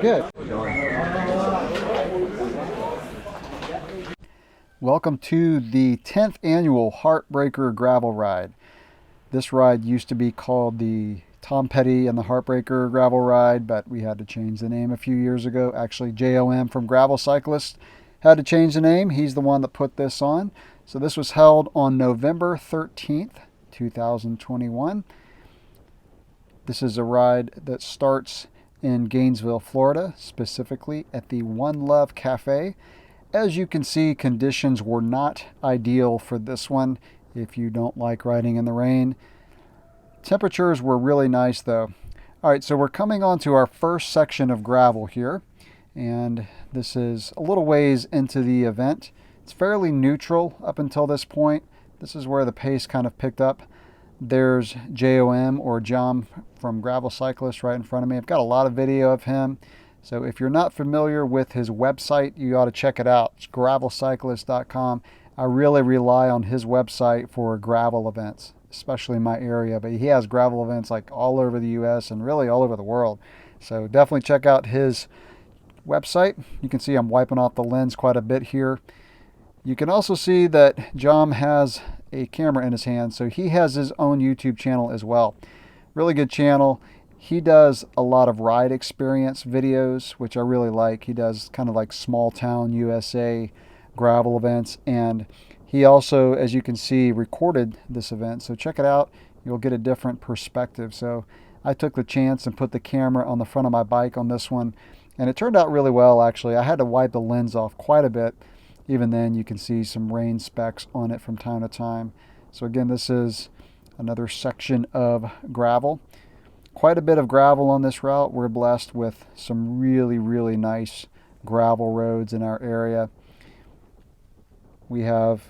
Good. Welcome to the 10th annual Heartbreaker gravel ride. This ride used to be called the Tom Petty and the Heartbreaker gravel ride, but we had to change the name a few years ago. Actually, JOM from Gravel Cyclist had to change the name. He's the one that put this on. So this was held on November 13th, 2021. This is a ride that starts in Gainesville, Florida, specifically at the One Love Cafe. As you can see, conditions were not ideal for this one if you don't like riding in the rain. Temperatures were really nice though. All right, so we're coming on to our first section of gravel here, and this is a little ways into the event. It's fairly neutral up until this point. This is where the pace kind of picked up. There's JOM or Jom from Gravel Cyclist right in front of me. I've got a lot of video of him. So if you're not familiar with his website, you ought to check it out. It's gravelcyclist.com. I really rely on his website for gravel events, especially in my area. But he has gravel events like all over the US and really all over the world. So definitely check out his website. You can see I'm wiping off the lens quite a bit here. You can also see that Jom has a camera in his hand, so he has his own YouTube channel as well. Really good channel. He does a lot of ride experience videos, which I really like. He does kind of like small town USA gravel events, and he also, as you can see, recorded this event. So check it out. You'll get a different perspective. So I took the chance and put the camera on the front of my bike on this one, and it turned out really well actually. I had to wipe the lens off quite a bit. Even then, you can see some rain specks on it from time to time. So again, this is another section of gravel. Quite a bit of gravel on this route. We're blessed with some really, really nice gravel roads in our area. We have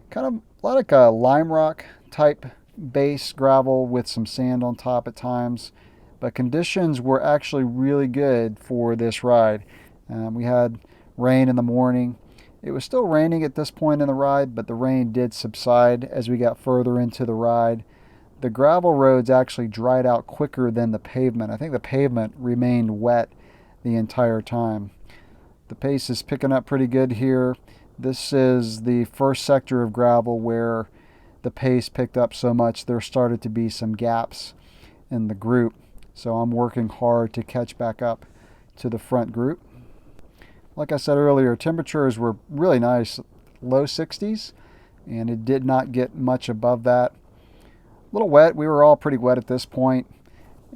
kind of a lot of lime rock type base gravel with some sand on top at times. But conditions were actually really good for this ride. We had rain in the morning. It was still raining at this point in the ride, but the rain did subside as we got further into the ride. The gravel roads actually dried out quicker than the pavement. I think the pavement remained wet the entire time. The pace is picking up pretty good here. This is the first sector of gravel where the pace picked up so much there started to be some gaps in the group. So I'm working hard to catch back up to the front group. Like I said earlier, temperatures were really nice, low 60s, and it did not get much above that. A little wet. We were all pretty wet at this point,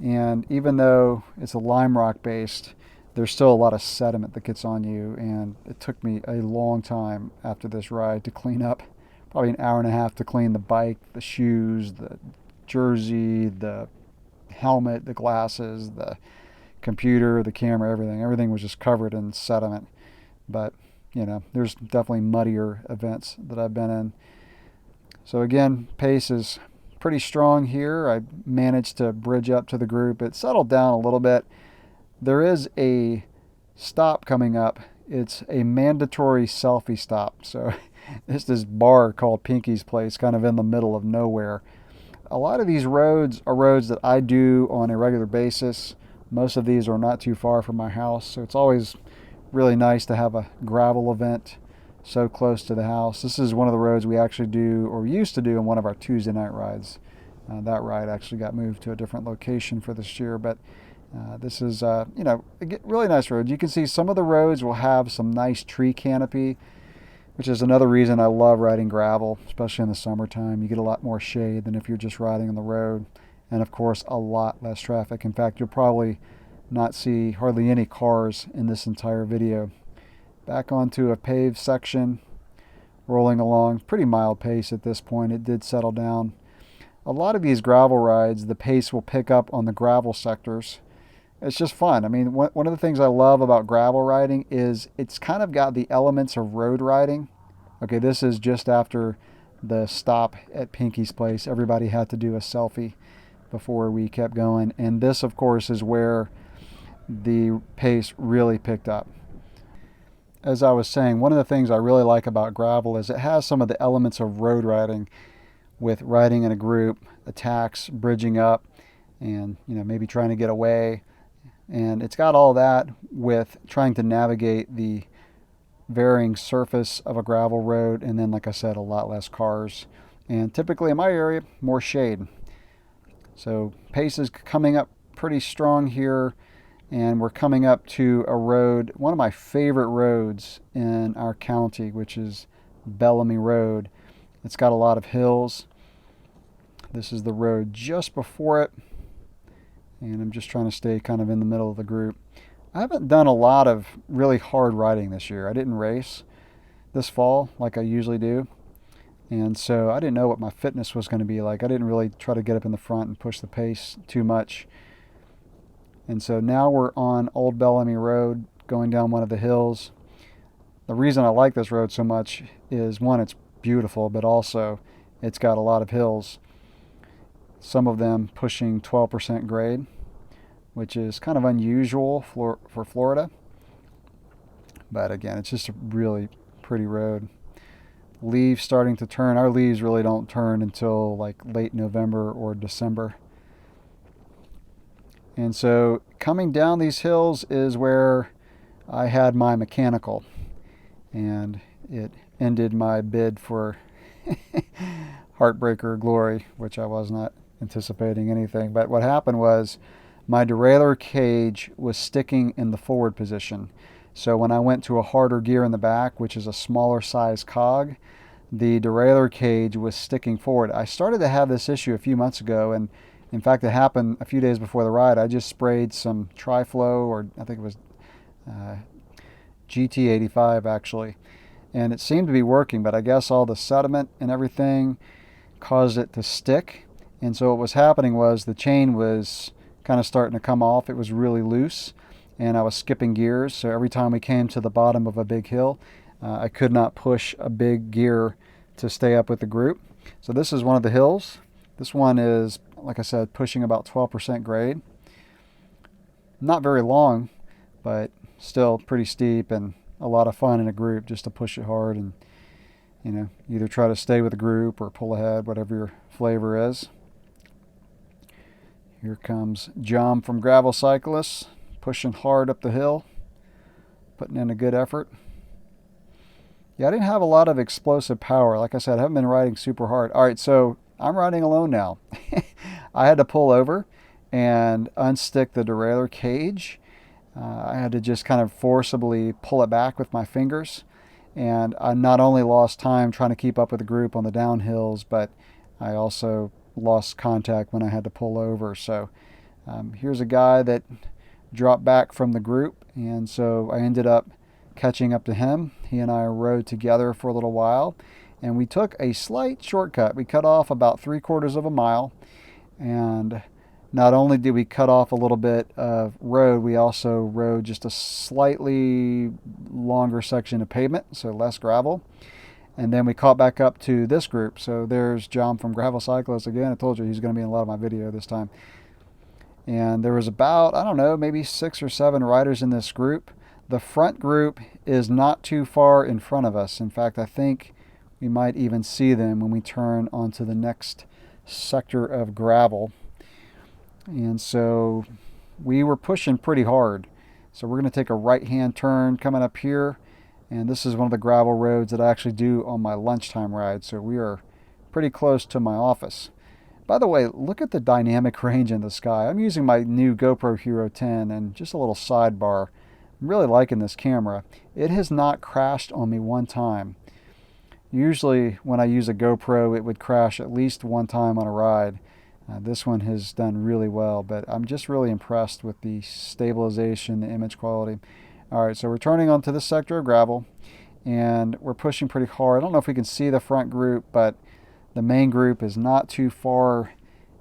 and even though it's a lime rock based, there's still a lot of sediment that gets on you, and it took me a long time after this ride to clean up, probably an hour and a half to clean the bike, the shoes, the jersey, the helmet, the glasses, the computer, the camera, everything. Everything was just covered in sediment. But, you know, there's definitely muddier events that I've been in. So again, pace is pretty strong here. I managed to bridge up to the group. It settled down a little bit. There is a stop coming up. It's a mandatory selfie stop. So it's this bar called Pinky's Place, kind of in the middle of nowhere. A lot of these roads are roads that I do on a regular basis. Most of these are not too far from my house, so it's always really nice to have a gravel event so close to the house. This is one of the roads we actually do, or used to do, in one of our Tuesday night rides. That ride actually got moved to a different location for this year, but this is, you know, really nice roads. You can see some of the roads will have some nice tree canopy, which is another reason I love riding gravel, especially in the summertime. You get a lot more shade than if you're just riding on the road. And of course, a lot less traffic. In fact, you'll probably not see hardly any cars in this entire video. Back onto a paved section, rolling along, pretty mild pace at this point. It did settle down. A lot of these gravel rides, the pace will pick up on the gravel sectors. It's just fun. I mean, one of the things I love about gravel riding is it's kind of got the elements of road riding. Okay, this is just after the stop at Pinky's Place. Everybody had to do a selfie before we kept going, and this of course is where the pace really picked up. As I was saying, one of the things I really like about gravel is it has some of the elements of road riding, with riding in a group, attacks, bridging up, and maybe trying to get away. And it's got all that with trying to navigate the varying surface of a gravel road, and then, like I said, a lot less cars. And typically in my area, more shade. So pace is coming up pretty strong here, and we're coming up to a road, one of my favorite roads in our county, which is Bellamy Road. It's got a lot of hills. This is the road just before it, and I'm just trying to stay kind of in the middle of the group. I haven't done a lot of really hard riding this year. I didn't race this fall like I usually do, and so I didn't know what my fitness was going to be like. I didn't really try to get up in the front and push the pace too much. And so now we're on Old Bellamy Road going down one of the hills. The reason I like this road so much is, one, it's beautiful, but also it's got a lot of hills. Some of them pushing 12% grade, which is kind of unusual for Florida. But again, it's just a really pretty road. Leaves starting to turn. Our leaves really don't turn until like late November or December. And so coming down these hills is where I had my mechanical, and it ended my bid for Heartbreaker glory, which I was not anticipating anything. But what happened was my derailleur cage was sticking in the forward position. So when I went to a harder gear in the back, which is a smaller size cog, the derailleur cage was sticking forward. I started to have this issue a few months ago, and in fact it happened a few days before the ride. I just sprayed some Tri-Flow, or I think it was GT85 actually, and it seemed to be working, but I guess all the sediment and everything caused it to stick. And so what was happening was the chain was kind of starting to come off. It was really loose, and I was skipping gears. So every time we came to the bottom of a big hill, I could not push a big gear to stay up with the group. So this is one of the hills. This one is, like I said, pushing about 12% grade. Not very long, but still pretty steep, and a lot of fun in a group just to push it hard and, you know, either try to stay with the group or pull ahead, whatever your flavor is. Here comes John from Gravel Cyclists, pushing hard up the hill, putting in a good effort. Yeah, I didn't have a lot of explosive power. Like I said, I haven't been riding super hard. All right, so I'm riding alone now. I had to pull over and unstick the derailleur cage. I had to just kind of forcibly pull it back with my fingers. And I not only lost time trying to keep up with the group on the downhills, but I also lost contact when I had to pull over. So here's a guy that dropped back from the group, and so I ended up catching up to him. He and I rode together for a little while, and we took a slight shortcut. We cut off about 3/4 of a mile, and not only did we cut off a little bit of road, we also rode just a slightly longer section of pavement, so less gravel. And then we caught back up to this group. So there's John from Gravel Cyclists again. I told you he's going to be in a lot of my video this time. And there was about, I don't know, maybe 6 or 7 riders in this group. The front group is not too far in front of us. In fact, I think we might even see them when we turn onto the next sector of gravel. And so we were pushing pretty hard. So we're going to take a right-hand turn coming up here. And this is one of the gravel roads that I actually do on my lunchtime ride. So we are pretty close to my office. By the way, look at the dynamic range in the sky. I'm using my new GoPro Hero 10, and just a little sidebar. I'm really liking this camera. It has not crashed on me one time. Usually when I use a GoPro, it would crash at least one time on a ride. This one has done really well, but I'm just really impressed with the stabilization, the image quality. All right, so we're turning onto this sector of gravel, and we're pushing pretty hard. I don't know if we can see the front group, but the main group is not too far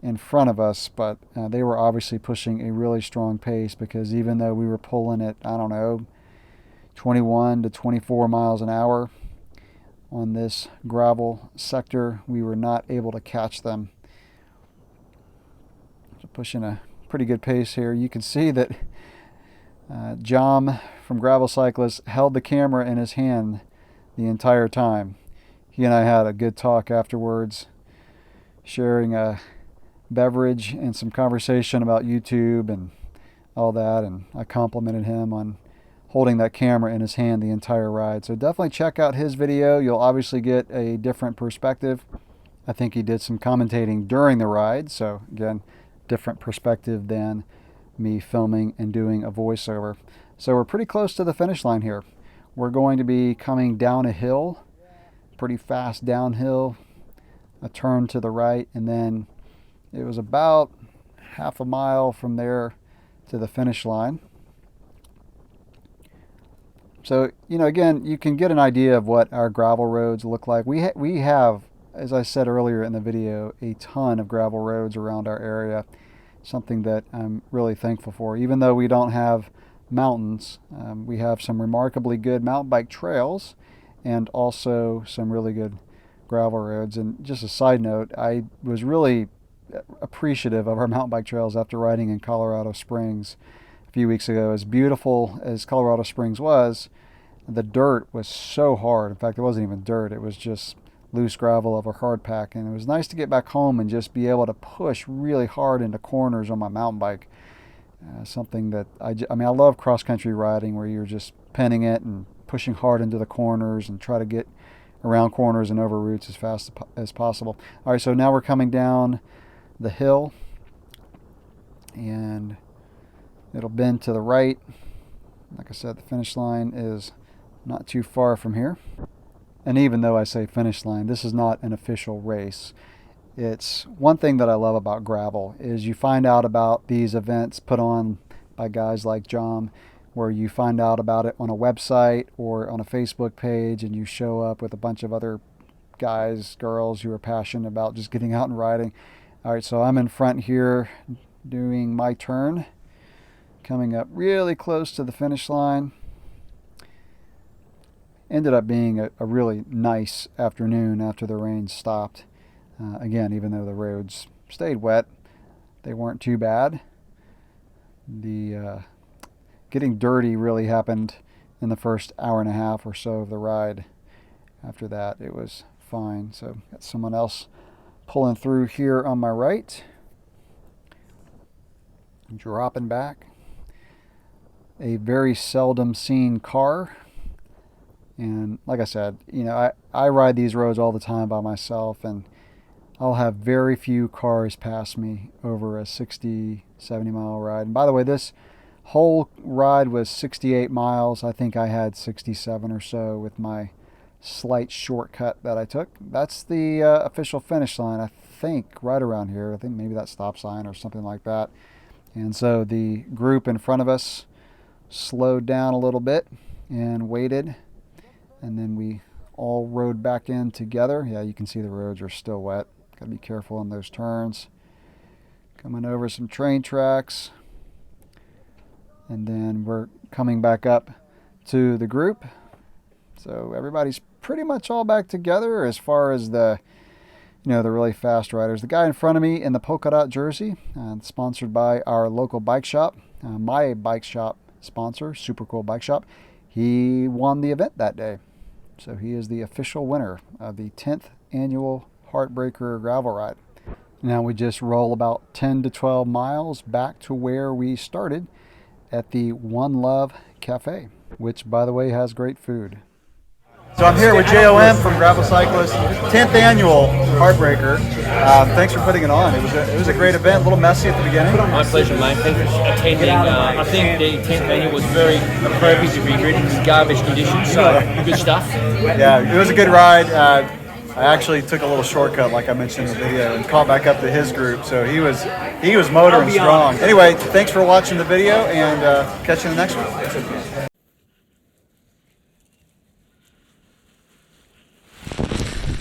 in front of us, but they were obviously pushing a really strong pace, because even though we were pulling at, I don't know, 21 to 24 miles an hour on this gravel sector, we were not able to catch them. So pushing a pretty good pace here. You can see that John from Gravel Cyclists held the camera in his hand the entire time. He and I had a good talk afterwards, sharing a beverage and some conversation about YouTube and all that, and I complimented him on holding that camera in his hand the entire ride. So definitely check out his video. You'll obviously get a different perspective. I think he did some commentating during the ride, so again, different perspective than me filming and doing a voiceover. So we're pretty close to the finish line here. We're going to be coming down a hill, pretty fast downhill, a turn to the right, and then it was about half a mile from there to the finish line. So, again, you can get an idea of what our gravel roads look like. We have, as I said earlier in the video, a ton of gravel roads around our area, something that I'm really thankful for. Even though we don't have mountains, we have some remarkably good mountain bike trails and also some really good gravel roads. And just a side note, I was really appreciative of our mountain bike trails after riding in Colorado Springs a few weeks ago. As beautiful as Colorado Springs was, the dirt was so hard. In fact, it wasn't even dirt, it was just loose gravel over hard pack, and it was nice to get back home and just be able to push really hard into corners on my mountain bike. Something that I love cross-country riding, where you're just penning it and pushing hard into the corners and try to get around corners and over roots as fast as possible. All right, so now we're coming down the hill, and it'll bend to the right. Like I said, the finish line is not too far from here. And even though I say finish line, this is not an official race. It's one thing that I love about gravel is you find out about these events put on by guys like John, where you find out about it on a website or on a Facebook page, and you show up with a bunch of other guys, girls who are passionate about just getting out and riding. All right, so I'm in front here doing my turn, coming up really close to the finish line. Ended up being a really nice afternoon after the rain stopped. Again, even though the roads stayed wet, they weren't too bad. The getting dirty really happened in the first hour and a half or so of the ride. After that, it was fine. So got someone else pulling through here on my right. Dropping back. A very seldom seen car. And like I said, I ride these roads all the time by myself, and I'll have very few cars pass me over a 60, 70 mile ride. And by the way, this whole ride was 68 miles. I think I had 67 or so with my slight shortcut that I took. That's the official finish line, I think, right around here. I think maybe that stop sign or something like that. And so the group in front of us slowed down a little bit and waited. And then we all rode back in together. Yeah, you can see the roads are still wet. Got to be careful on those turns. Coming over some train tracks. And then we're coming back up to the group. So everybody's pretty much all back together as far as the really fast riders. The guy in front of me in the polka dot jersey, sponsored by our local bike shop, my bike shop sponsor, Super Cool Bike Shop. He won the event that day. So he is the official winner of the 10th annual Heartbreaker gravel ride. Now we just roll about 10 to 12 miles back to where we started at the One Love Cafe, which, by the way, has great food. So I'm here with JOM from Gravel Cyclist, 10th annual Heartbreaker. Thanks for putting it on. It was a great event, a little messy at the beginning. My pleasure, mate. Thanks for attending. I think the 10th annual was very appropriate to be ridden in garbage conditions, so good stuff. Yeah, it was a good ride. I actually took a little shortcut, like I mentioned in the video, and caught back up to his group, so he was motoring strong. Anyway, thanks for watching the video, and catch you in the next one.